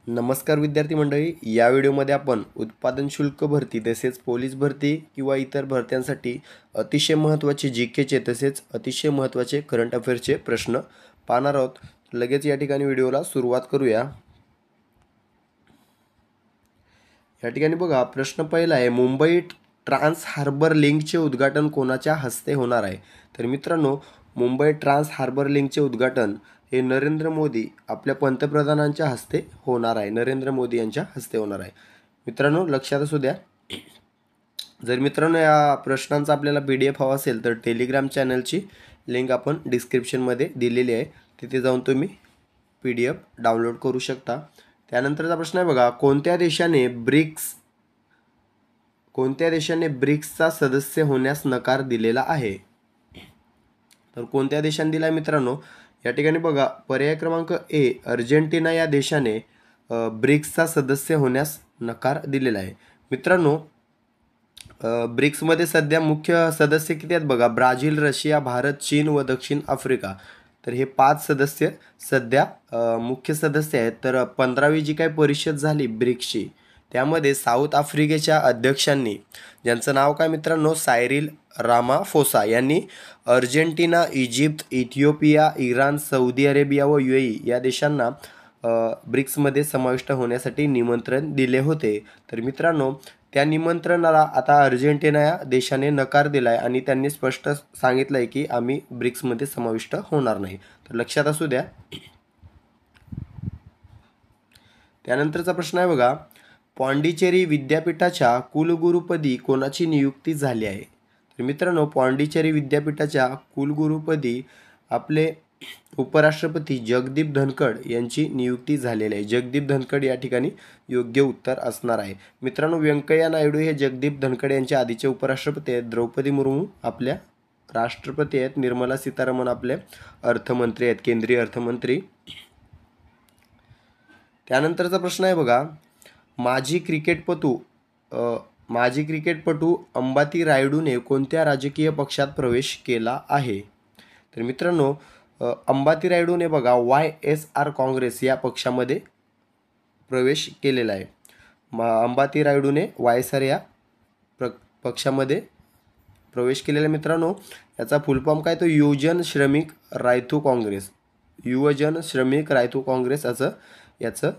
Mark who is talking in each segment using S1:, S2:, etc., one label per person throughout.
S1: नमस्कार विद्यार्थी मंडळी, या व्हिडिओमध्ये आपण उत्पादन शुल्क भरती तसेच पोलीस भरती किंवा इतर भरत्यांसाठी अतिशय महत्त्वाचे जीकेचे तसेच अतिशय महत्त्वाचे करंट अफेअर्सचे प्रश्न पाहणार आहोत. लगेच या ठिकाणी व्हिडिओला सुरुवात करूया. या ठिकाणी बघा, प्रश्न पहिला आहे, मुंबई ट्रान्स हार्बर लिंकचे उद्घाटन कोणाच्या हस्ते होणार आहे? तर मित्रांनो, मुंबई ट्रान्स हार्बर लिंकचे उद्घाटन हे नरेंद्र मोदी आपल्या पंतप्रधानांच्या हस्ते होणार आहे. नरेंद्र मोदी यांच्या हस्ते होणार आहे. मित्रांनो लक्षात असू द्या. जर मित्रांनो या प्रश्नांचा आपल्याला PDF हवा असेल तर टेलिग्राम चॅनलची लिंक आपण डिस्क्रिप्शनमध्ये दिलेली आहे, तिथे जाऊन तुम्ही PDF डाउनलोड करू शकता. त्यानंतरचा प्रश्न आहे बघा, कोणत्या देशाने ब्रिक्सचा सदस्य होण्यास नकार दिलेला आहे? तर कोणत्या देशाने दिला आहे मित्रांनो? या ठिकाणी बघा, पर्याय क्रमांक ए, अर्जेंटिना या देशाने ब्रिक्सचा सदस्य होण्यास नकार दिलेला आहे. मित्रांनो, ब्रिक्समध्ये सध्या मुख्य सदस्य किती आहेत बघा, ब्राझील, रशिया, भारत, चीन व दक्षिण आफ्रिका. तर हे 5 सदस्य सध्या मुख्य सदस्य आहेत. तर 15वी जी काही परिषद झाली ब्रिक्सची, त्यामध्ये साऊथ आफ्रिकेच्या अध्यक्षांनी, ज्यांचं नाव काय मित्रांनो, सायरिल रामाफोसा, यांनी Argentina, Egypt, Ethiopia, Iran, Saudi Arabia व UAE या देशांना ब्रिक्समध्ये समाविष्ट होण्यासाठी निमंत्रण दिले होते. तर मित्रांनो, त्या निमंत्रणाला आता अर्जेंटिना या देशाने नकार दिला आहे आणि त्यांनी स्पष्ट सांगितलं आहे की आम्ही ब्रिक्समध्ये समाविष्ट होणार नाही. तर लक्षात असू द्या. त्यानंतरचा प्रश्न आहे बघा, पाँडिचेरी विद्यापीठाच्या कुलगुरुपदी कोणाची नियुक्ती झाली आहे? तर मित्रांनो, पाँडिचेरी विद्यापीठाच्या कुलगुरुपदी आपले उपराष्ट्रपती जगदीप धनखड यांची नियुक्ती झालेली आहे. जगदीप धनखड या ठिकाणी योग्य उत्तर असणार आहे. मित्रांनो, व्यंकय्या नायडू हे जगदीप धनखड यांच्या आधीचे उपराष्ट्रपती आहेत. द्रौपदी मुर्मू आपल्या राष्ट्रपती आहेत. निर्मला सीतारामन आपले अर्थमंत्री आहेत, केंद्रीय अर्थमंत्री. त्यानंतरचा प्रश्न आहे बघा, माजी क्रिकेटपटू अंबाती रायडूने कोणत्या राजकीय पक्षात प्रवेश केला आहे? तर मित्रांनो, अंबाती रायडूने बघा YSR काँग्रेस या पक्षामध्ये प्रवेश केलेला आहे. अंबाती रायडूने YSR या पक्षामध्ये प्रवेश केलेला. मित्रांनो, याचा फुल फॉर्म काय, तो युवजन श्रमिक रायतू काँग्रेस असं याचं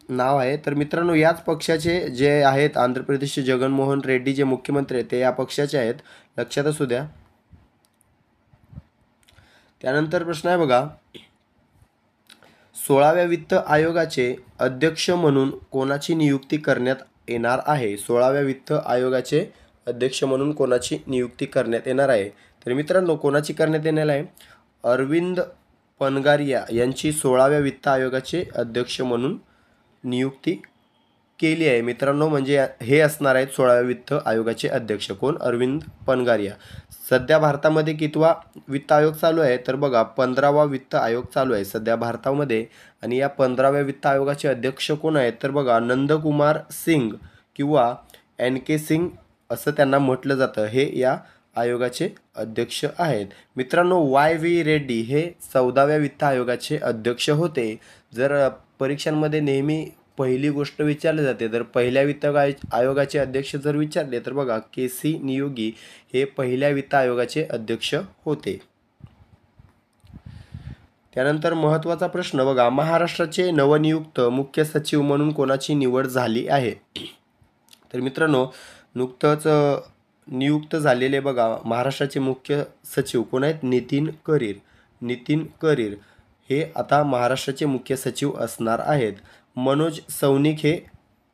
S1: नाव आहे. तर मित्रांनो, याच पक्षाचे जे आहेत आंध्र प्रदेशचे जगनमोहन रेड्डी जे मुख्यमंत्री आहेत ते या पक्षाचे आहेत. लक्षात असू द्या. त्यानंतर प्रश्न आहे बघा, 16व्या वित्त आयोगाचे अध्यक्ष म्हणून कोणाची नियुक्ती करण्यात येणार आहे? 16व्या वित्त आयोगाचे अध्यक्ष म्हणून कोणाची नियुक्ती करण्यात येणार आहे? तर मित्रांनो, कोणाची करण्यात येणार आहे? अरविंद पनगारिया यांची 16व्या वित्त आयोगाचे अध्यक्ष म्हणून नियुक्ती केली आहे. मित्रांनो, म्हणजे हे असणार आहेत 16व्या वित्त आयोगाचे अध्यक्ष. कोण? अरविंद पनगारिया. सध्या भारतामध्ये कितवा वित्त आयोग चालू आहे? तर बघा, 15वा वित्त आयोग चालू आहे सध्या भारतामध्ये. आणि या 15व्या वित्त आयोगाचे अध्यक्ष कोण आहेत? तर बघा, नंदकुमार सिंग किंवा NK सिंग असं त्यांना म्हटलं जातं. हे या आयोगाचे अध्यक्ष आहेत. मित्रांनो, YV रेड्डी हे 14व्या वित्त आयोगाचे अध्यक्ष होते. जर परीक्षांमध्ये नेहमी पहिली गोष्ट विचारली जाते, तर पहिल्या वित्त आयोगाचे अध्यक्ष जर विचारले तर बघा, KC नियोगी हे पहिल्या वित्त आयोगाचे अध्यक्ष होते. त्यानंतर महत्त्वाचा प्रश्न बघा, महाराष्ट्राचे नवनियुक्त मुख्य सचिव म्हणून कोणाची निवड झाली आहे? तर मित्रांनो, नुकतंच नियुक्त झालेले बघा महाराष्ट्राचे मुख्य सचिव कोण आहेत? नितीन करीर हे आता महाराष्ट्राचे मुख्य सचिव असणार आहेत. मनोज सौनिक हे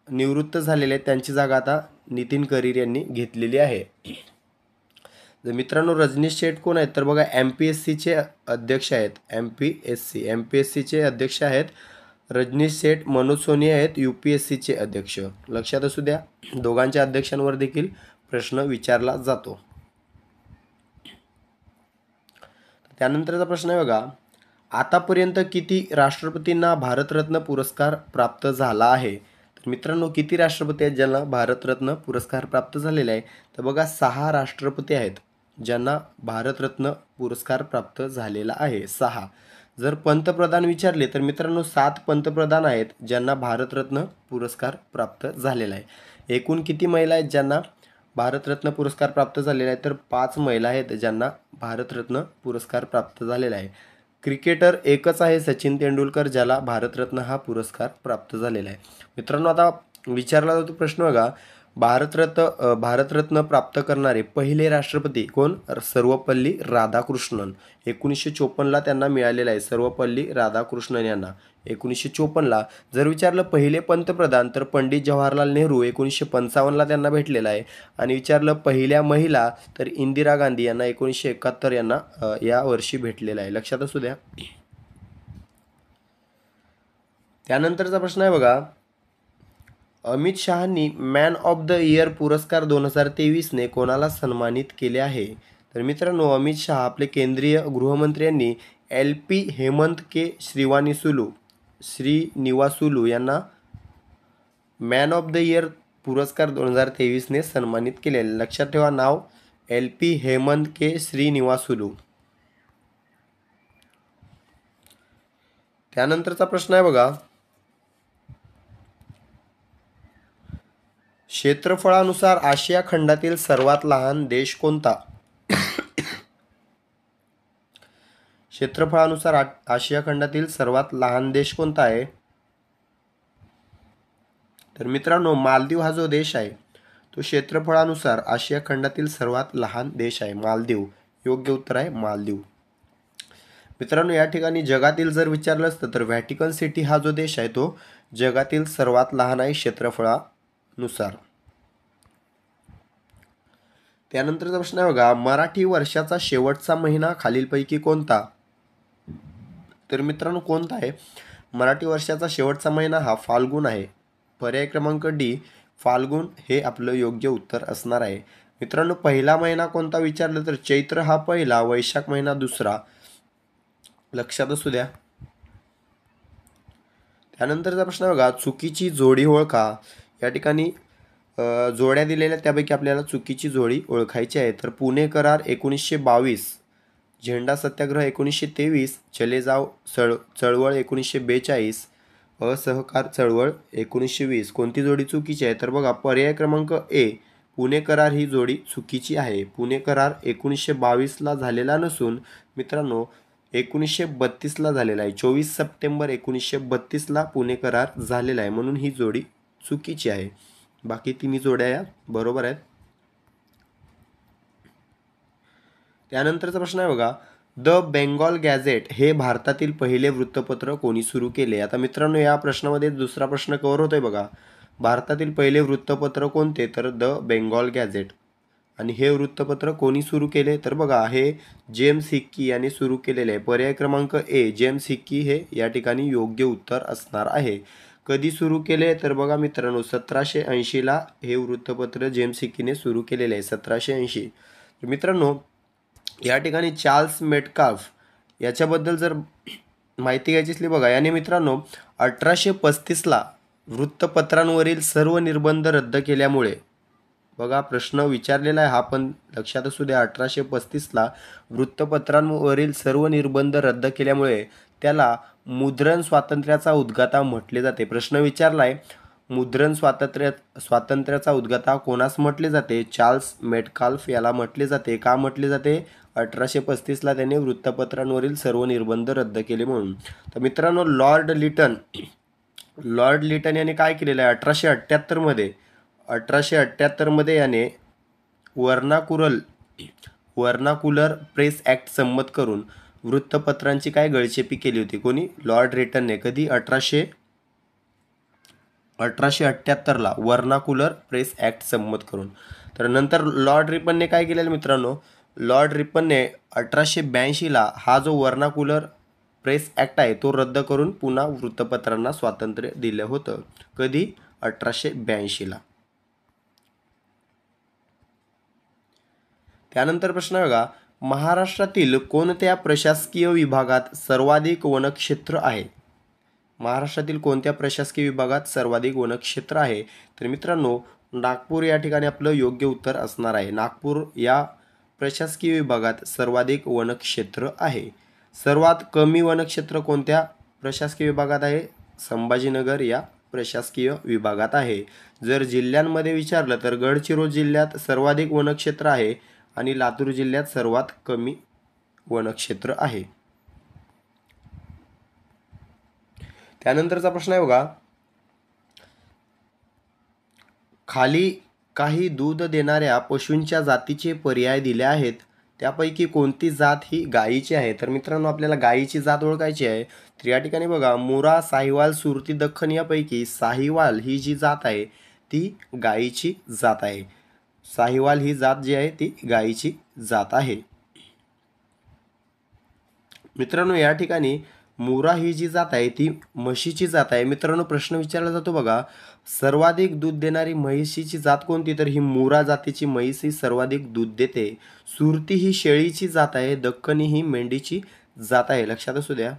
S1: निवृत्त झालेले आहेत, त्यांची जागा आता नितीन करीर यांनी घेतलेली आहे. तर मित्रांनो, रजनीश शेठ कोण आहेत? तर बघा, MPSCचे अध्यक्ष आहेत. MPSCचे अध्यक्ष आहेत रजनीश शेठ. मनोज सोनी आहेत UPSCचे अध्यक्ष. लक्षात असू द्या, दोघांच्या अध्यक्षांवर देखील प्रश्न विचारला जातो. त्यानंतरचा प्रश्न आहे बघा, आतापर्यंत किती राष्ट्रपतींना भारतरत्न पुरस्कार प्राप्त झाला आहे? तर मित्रांनो, किती राष्ट्रपती आहेत ज्यांना भारतरत्न पुरस्कार प्राप्त झालेला आहे? तर बघा, 6 राष्ट्रपती आहेत ज्यांना भारतरत्न पुरस्कार प्राप्त झालेला आहे. 6. जर पंतप्रधान विचारले तर मित्रांनो 7 पंतप्रधान आहेत ज्यांना भारतरत्न पुरस्कार प्राप्त झालेला आहे। एकूण किती महिला आहेत ज्यांना भारतरत्न पुरस्कार प्राप्त झालेला आहे तर 5 महिला आहेत ज्यांना भारतरत्न पुरस्कार प्राप्त झालेला आहे। क्रिकेटर एकच आहे सचिन तेंडुलकर ज्याला भारतरत्न हा पुरस्कार प्राप्त झालेला आहे। मित्रांनो आता विचारला जातो प्रश्न बघा, भारतरत्न प्राप्त करणारे पहिले राष्ट्रपती कोण? सर्वपल्ली राधाकृष्णन। 1954ला त्यांना मिळालेला आहे, सर्वपल्ली राधाकृष्णन यांना 1954ला। जर विचारलं पहिले पंतप्रधान तर पंडित जवाहरलाल नेहरू 1955ला त्यांना भेटलेला आहे। आणि विचारलं पहिल्या महिला तर इंदिरा गांधी यांना 1971 यांना या वर्षी भेटलेला आहे, लक्षात असू द्या। त्यानंतरचा प्रश्न आहे बघा, अमित शहांनी मॅन ऑफ द इयर पुरस्कार 2023ने कोणाला सन्मानित केले आहे? तर मित्रांनो अमित शहा आपले केंद्रीय गृहमंत्री यांनी LP हेमंत के श्रीनिवासुलू यांना मॅन ऑफ द इयर पुरस्कार 2023ने सन्मानित केले। लक्षात ठेवा नाव LP हेमंत के श्रीनिवासुलू। त्यानंतरचा प्रश्न आहे बघा, क्षेत्रफळानुसार आशिया खंडातील सर्वात लहान देश कोणता? क्षेत्रफळानुसार आशिया खंडातील सर्वात लहान देश कोणता आहे? तर मित्रांनो मालदीव हा जो देश आहे तो क्षेत्रफळानुसार आशिया खंडातील सर्वात लहान देश आहे, मालदीव। योग्य उत्तर आहे मालदीव। मित्रांनो या ठिकाणी जगातील जर विचारलं असतं तर व्हॅटिकन सिटी हा जो देश आहे तो जगातील सर्वात लहान आहे क्षेत्रफळानुसार। त्यानंतरचा प्रश्न आहे बघा, मराठी वर्षाचा शेवटचा महिना खालीलपैकी कोणता? तर मित्रांनो कोणता आहे? मराठी वर्षाचा शेवटचा महिना हा फाल्गुन आहे। पर्याय क्रमांक डी फाल्गुन हे आपलं योग्य उत्तर असणार आहे। मित्रांनो पहिला महिना कोणता विचारलं तर चैत्र हा पहिला, वैशाख महिना दुसरा, लक्षात असू द्या। त्यानंतरचा प्रश्न बघा, चुकीची जोडी ओळखा। या ठिकाणी जोड्या दिलेल्या त्यापैकी आपल्याला चुकीची जोडी ओळखायची आहे। तर पुणे करार 1922, झेंडा सत्याग्रह 1923, चले जाव चळवळ 1942, असहकार चळवळ 1920। कोणती जोडी चुकीची आहे? तर बघा पर्याय क्रमांक ए पुणे करार ही जोडी चुकीची आहे। पुणे करार 1922ला झालेला नसून मित्रांनो 1932ला झालेला आहे। 24 सप्टेंबर 1932ला पुणे करार झालेला आहे, म्हणून ही जोडी चुकीची आहे। बाकी तिन्ही जोड्या या बरोबर आहेत। त्यानंतरचा प्रश्न आहे बघा, द बेंगॉल गॅझेट हे भारतातील पहिले वृत्तपत्र कोणी सुरू केले? आता मित्रांनो या प्रश्नामध्ये दुसरा प्रश्न कव्हर होतोय बघा, भारतातील पहिले वृत्तपत्र कोणते? तर द बेंगॉल गॅझेट। आणि हे वृत्तपत्र कोणी सुरू केले? तर बघा हे जेम्स हिक्की यांनी सुरू केलेले आहे। पर्याय क्रमांक ए जेम्स हिक्की हे या ठिकाणी योग्य उत्तर असणार आहे। कधी सुरू केले? तर बघा मित्रांनो 1780ला हे वृत्तपत्र जेम्स हिक्कीने सुरू केलेले आहे, 1780। तर मित्रांनो या ठिकाणी चार्ल्स मेटकाल्फ याच्याबद्दल जर माहिती घ्यायची असली बघा, याने मित्रांनो 1835ला वृत्तपत्रांवरील सर्व निर्बंध रद्द केल्यामुळे, बघा प्रश्न विचारलेला आहे हा पण लक्षात असू द्या, 1835ला वृत्तपत्रांवरील सर्व निर्बंध रद्द केल्यामुळे त्याला मुद्रण स्वातंत्र्याचा उद्गाता म्हटले जाते। प्रश्न विचारलाय मुद्रण स्वातंत्र्याचा उद्गाता कोणास म्हटले जाते? चार्ल्स मेटकाल्फ याला म्हटले जाते। का म्हटले जाते? 1835ला त्याने वृत्तपत्रांवरील सर्व निर्बंध रद्द केले म्हणून। तर मित्रांनो लॉर्ड लिटन याने काय केलेलं आहे? 1878 मध्ये याने वर्नाकुलर प्रेस ॲक्ट संमत करून वृत्तपत्रांची काय गळचेपी केली होती? कोणी? लॉर्ड लिटनने। कधी? 1878ला वर्नाकुलर प्रेस ॲक्ट संमत करून। तर नंतर लॉर्ड रिपनने काय केलेलं मित्रांनो? लॉर्ड रिपनने 1882ला हा जो वर्नाकुलर प्रेस ॲक्ट आहे तो रद्द करून पुन्हा वृत्तपत्रांना स्वातंत्र्य दिलं होतं। कधी? 1882ला। त्यानंतर प्रश्न बघा, महाराष्ट्रातील कोणत्या प्रशासकीय विभागात सर्वाधिक वनक्षेत्र आहे? महाराष्ट्रातील कोणत्या प्रशासकीय विभागात सर्वाधिक वनक्षेत्र आहे? तर मित्रांनो नागपूर या ठिकाणी आपलं योग्य उत्तर असणार आहे। नागपूर या प्रशासकीय विभागात सर्वाधिक वनक्षेत्र आहे। सर्वात कमी वनक्षेत्र कोणत्या प्रशासकीय विभागात आहे? संभाजीनगर या प्रशासकीय विभागात आहे. जर जिल्ह्यांमध्ये विचारलं तर गडचिरोली जिल्ह्यात सर्वाधिक वनक्षेत्र आहे आणि लातूर जिल्ह्यात सर्वात कमी वनक्षेत्र आहे. त्यानंतरचा प्रश्न आहे बघा, खाली काही दूध देणाऱ्या पशूंच्या जातीचे पर्याय दिले आहेत, त्यापैकी कोणती जात ही गायीची आहे? तर मित्रांनो, आपल्याला गायीची जात ओळखायची आहे. तर या ठिकाणी बघा, मुरा, साहिवाल, सुरती, दख्खन यापैकी साहिवाल ही जी जात आहे ती गायीची जात आहे. साहिवाल ही जात जी आहे ती गायीची जात आहे. मित्रांनो, या ठिकाणी मुरा ही जी जात आहे ती म्हशीची जात आहे. मित्रांनो, प्रश्न विचारला जातो बघा, सर्वाधिक दूध देणारी म्हशीची जात कोणती? तर ही मुरा जातीची म्हैस ही सर्वाधिक दूध देते. सुरती ही शेळीची जात आहे. दख्खनी ही मेंढीची जात आहे. लक्षात असू द्या.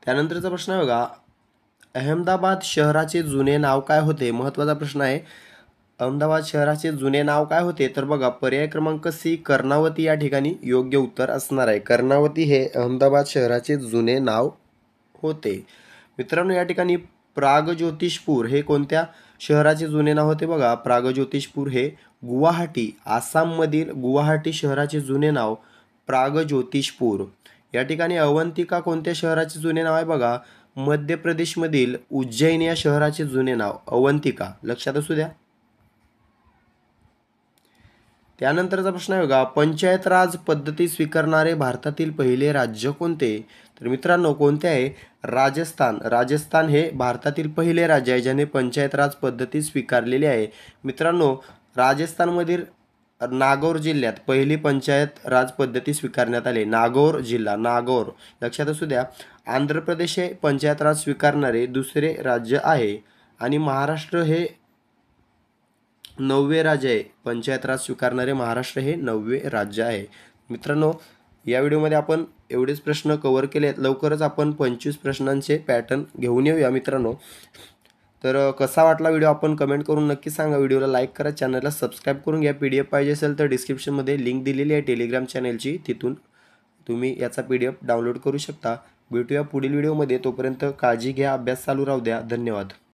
S1: त्यानंतरचा प्रश्न आहे बघा, अहमदाबाद शहराचे जुने नाव काय होते? महत्त्वाचा प्रश्न आहे. अहमदाबाद शहराचे जुने नाव काय होते? तर बघा, पर्याय क्रमांक सी कर्णावती या ठिकाणी योग्य उत्तर असणार आहे. कर्णावती हे अहमदाबाद शहराचे जुने नाव होते. मित्रांनो, या ठिकाणी प्रागज्योतिषपूर हे कोणत्या शहराचे जुने नाव होते? बघा, प्रागज्योतिषपूर हे गुवाहाटी, आसाममधील गुवाहाटी शहराचे जुने नाव प्रागज्योतिषपूर. या ठिकाणी अवंतिका कोणत्या शहराचे जुने नाव आहे? बघा, मध्य प्रदेशमधील उज्जैन या शहराचे जुने नाव अवंतिका. लक्षात असू द्या. त्यानंतरचा प्रश्न आहे बघा, पंचायत राज पद्धती स्वीकारणारे भारतातील पहिले राज्य कोणते? तर मित्रांनो, कोणते आहे? राजस्थान. राजस्थान हे भारतातील पहिले राज्य आहे ज्याने पंचायत राज पद्धती स्वीकारलेली आहे. मित्रांनो, राजस्थानमधील नागौर जिल्ह्यात पहिली पंचायत राज पद्धती स्वीकारण्यात आली. नागौर जिल्हा, नागौर. लक्षात असू द्या. आंध्र प्रदेश हे पंचायत राज स्वीकारणारे दुसरे राज्य आहे आणि महाराष्ट्र हे 9वे राज्य आहे. पंचायत राज स्वीकारणारे महाराष्ट्र हे 9वे राज्य आहे. मित्रांनो, या व्हिडिओमध्ये आपण एवढेच प्रश्न कव्हर केले आहेत. लवकरच आपण 25 प्रश्नांचे पॅटर्न घेऊन येऊया मित्रांनो. तर कसा वाटला व्हिडिओ आपण कमेंट करून नक्की सांगा. व्हिडिओला लाईक करा, चॅनलला सबस्क्राईब करून घ्या. PDF पाहिजे असेल तर डिस्क्रिप्शनमध्ये लिंक दिलेली आहे टेलिग्राम चॅनलची, तिथून तुम्ही याचा PDF डाउनलोड करू शकता. भेटूया पुढील व्हिडिओमध्ये. तोपर्यंत काळजी घ्या, अभ्यास चालू राहू द्या. धन्यवाद.